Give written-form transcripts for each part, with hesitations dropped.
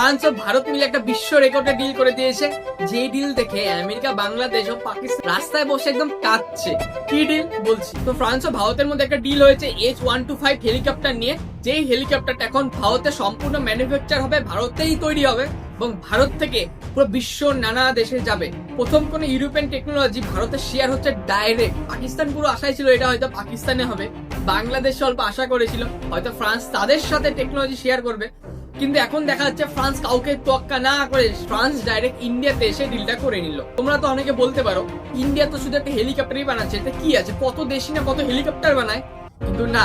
France ও ভারত মিলে একটা বিশ্ব রেকর্ডের ডিল করে দিয়েছে, যে ডিল দেখে আমেরিকা, বাংলাদেশ ও পাকিস্তান রাস্তায় বসে একদম কাঁদছে। কি ডিল বলছি, তো ফ্রান্স ও ভারতের মধ্যে একটা ডিল হয়েছে H-125 হেলিকপ্টার নিয়ে। যেই হেলিকপ্টারটা এখন ভারতে সম্পূর্ণ ম্যানুফ্যাকচার হবে, ভারতেই তৈরি হবে এবং ভারত থেকে পুরো বিশ্ব নানা দেশে যাবে। প্রথম কোন ইউরোপিয়ান টেকনোলজি ভারতের শেয়ার হচ্ছে ডাইরেক্ট। পাকিস্তান পুরো আশায় ছিল এটা হয়তো পাকিস্তানে হবে, বাংলাদেশ অল্প আশা করেছিল হয়তো ফ্রান্স তাদের সাথে টেকনোলজি শেয়ার করবে, কিন্তু এখন দেখা যাচ্ছে ফ্রান্স কাউকে তোয়াক্কা না করে ফ্রান্স ডাইরেক্ট ইন্ডিয়াতে এসে ডিলটা করে নিল। তোমরা তো অনেকে বলতে পারো ইন্ডিয়া তো শুধু একটা হেলিকপ্টারই বানাচ্ছে, এটা কি আছে, কত দেশই না কত হেলিকপ্টার বানায়, কিন্তু না,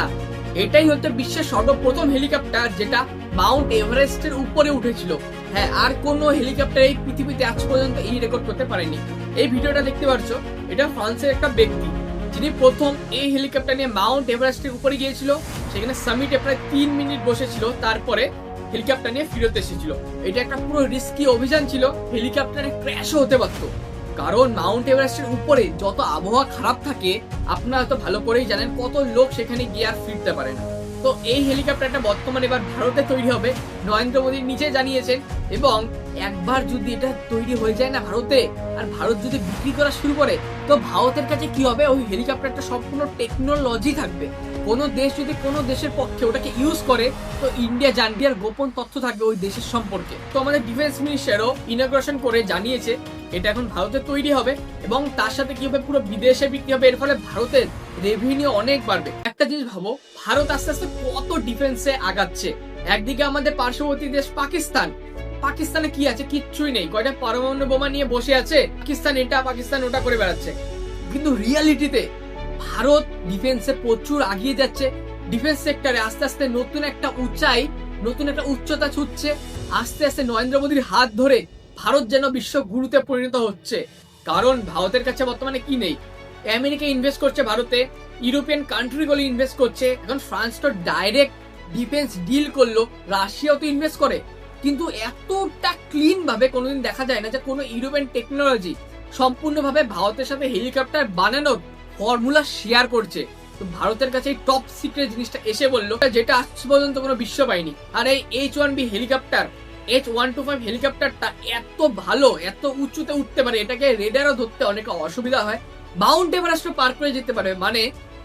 এটাই হচ্ছে বিশ্বের সর্বপ্রথম হেলিকপ্টার যেটা মাউন্ট এভারেস্টের উপরে উঠেছিল। হ্যাঁ, আর কোনো হেলিকপ্টার এই পৃথিবীতে আজ পর্যন্ত এই রেকর্ড করতে পারেনি। এই ভিডিওটা দেখতে পাচ্ছ, এটা ফ্রান্সের একটা ব্যক্তি যিনি প্রথম এই হেলিকপ্টার নিয়ে মাউন্ট এভারেস্টের উপরে গিয়েছিল। সেখানে সামিটে প্রায় 3 মিনিট বসেছিল, তারপরে হেলিকপ্টার নিয়ে ফিরত এসেছিল। এটা একটা পুরো রিস্কি অভিযান ছিল, হেলিকপ্টারে ক্র্যাশও হতে পারতো, কারণ মাউন্ট এভারেস্টের উপরে যত আবহাওয়া খারাপ থাকে আপনারা তো ভালো করেই জানেন, কত লোক সেখানে গিয়ে আর ফিরতে পারে না। তো এই হেলিকপ্টারটা বর্তমানে এবার ভারতে তৈরি হবে, নরেন্দ্র মোদী নিজে জানিয়েছেন। এবং একবার যদি এটা তৈরি হয়ে যায় না ভারতে, আর ভারত যদি বিক্রি করা শুরু করে, তো ভারতের কাছে কি হবে, ওই হেলিকপ্টারটা সম্পূর্ণ টেকনোলজি থাকবে। কোনো দেশ যদি কোনো দেশের পক্ষে ওটাকে ইউজ করে, তো ইন্ডিয়া জানবে আর গোপন তথ্য থাকবে ওই দেশের সম্পর্কে। তো আমাদের ডিফেন্স মিনিস্টারও ইনগ্রেশন করে জানিয়েছে এটা এখন ভারতে তৈরি হবে এবং তার সাথে কি হবে, পুরো বিদেশে বিক্রি হবে। এর ফলে ভারতের রেভিনিউ অনেক বাড়বে। একটা জিনিস ভাবো, ভারত আস্তে আস্তে কত ডিফেন্সে আগাচ্ছে। একদিকে আমাদের পার্শ্ববর্তী দেশ পাকিস্তানে কি আছে, কিচ্ছুই নেই, কয়টা পরমাণু বোমা নিয়ে বসে আছে, পাকিস্তান এটা পাকিস্তান ওটা করে বেড়াচ্ছে। কিন্তু রিয়ালিটিতে ভারত ডিফেন্সে প্রচুর আগিয়ে যাচ্ছে। ডিফেন্স সেক্টরে আস্তে আস্তে নতুন একটা উচ্চাই, নতুন একটা উচ্চতা ছুটছে। আস্তে আস্তে নরেন্দ্র মোদীর হাত ধরে ভারত যেন বিশ্ব গুরুতে পরিণত হচ্ছে। কারণ ভারতের কাছে বর্তমানে কি নেই, আমেরিকা ইনভেস্ট করছে ভারতে, ইউরোপিয়ান কান্ট্রিগুলো ইনভেস্ট করছে, এখন ফ্রান্স তো ডাইরেক্ট ডিফেন্স ডিল করলো, রাশিয়াও তো ইনভেস্ট করে। কিন্তু এতটা ক্লিন ভাবে কোনোদিন দেখা যায় না যে কোনো ইউরোপিয়ান টেকনোলজি সম্পূর্ণভাবে ভারতের সাথে হেলিকপ্টার বানানোর ফর্মুলা শেয়ার করছে। তো ভারতের কাছে এই টপ সিক্রেট জিনিসটা এসে বললো, যেটা আজ পর্যন্ত কোনো বিশ্ব পায়নি। আর এই H-1B হেলিকপ্টার, H-125 হেলিকপ্টারটা এত ভালো, এত উঁচুতে উঠতে পারে, এটাকে রেডারও ধরতে অনেক অসুবিধা হয়। মাউন্ট এভারেস্ট পার করে যেতে পারে, মানে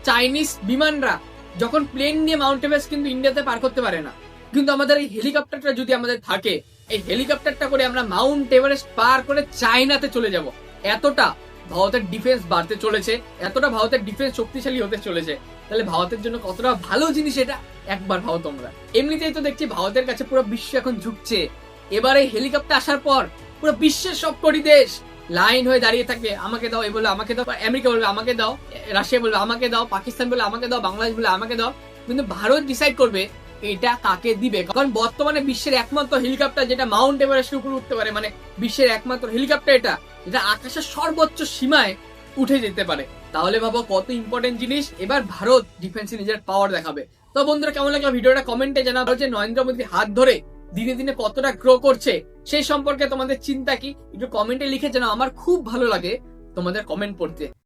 চাইনিজ বিমানরা যখন প্লেন নিয়ে মাউন্ট এভারেস্ট কিন্তু ইন্ডিয়াতে পার করতে পারে না। কিন্তু আমাদের এই হেলিকপ্টারটা যদি আমাদের থাকে, এই হেলিকপ্টারটা করে আমরা মাউন্ট এভারেস্ট পার করে চায়নাতে চলে যাব। এতটা ভারতের ডিফেন্স বাড়তে চলেছে, এতটা ভারতের ডিফেন্স শক্তিশালী হতে চলেছে, তাহলে ভারতের জন্য কতটা ভালো জিনিস এটা একবার ভাবো তোমরা। এমনিতেই তো দেখছি ভারতের কাছে পুরো বিশ্ব এখন ঝুঁকছে। এবার এই হেলিকপ্টার আসার পর পুরো বিশ্বের সবকটি দেশ লাইন হয়ে দাঁড়িয়ে থাকবে, আমাকে দাও, এ বলে আমাকে দাও, আমেরিকা বলবে আমাকে দাও, রাশিয়া বলবে আমাকে দাও, পাকিস্তান বলে আমাকে দাও, বাংলাদেশ বলে আমাকে দাও। কিন্তু ভারত ডিসাইড করবে এটা কাকে দিবে। কারণ বর্তমানে বিশ্বের একমাত্র হেলিকপ্টার যেটা মাউন্ট এভারেস্টের উপরে উঠতে পারে, মানে বিশ্বের একমাত্র হেলিকপ্টার এটা, যেটা আকাশের সর্বোচ্চ সীমায় উঠে যেতে পারে। তাহলে ভাবো কত ইম্পর্টেন্ট জিনিস। এবার ভারত ডিফেন্সে নিজের পাওয়ার দেখাবে। তো বন্ধুরা, কেমন লাগলো ভিডিওটা কমেন্টে জানাবো। যে নরেন্দ্র মোদীর হাত ধরে দিনে দিনে কতটা গ্রো করছে সেই সম্পর্কে তোমাদের চিন্তা কি, একটু কমেন্টে লিখে জানাও। আমার খুব ভালো লাগে তোমাদের কমেন্ট পড়তে।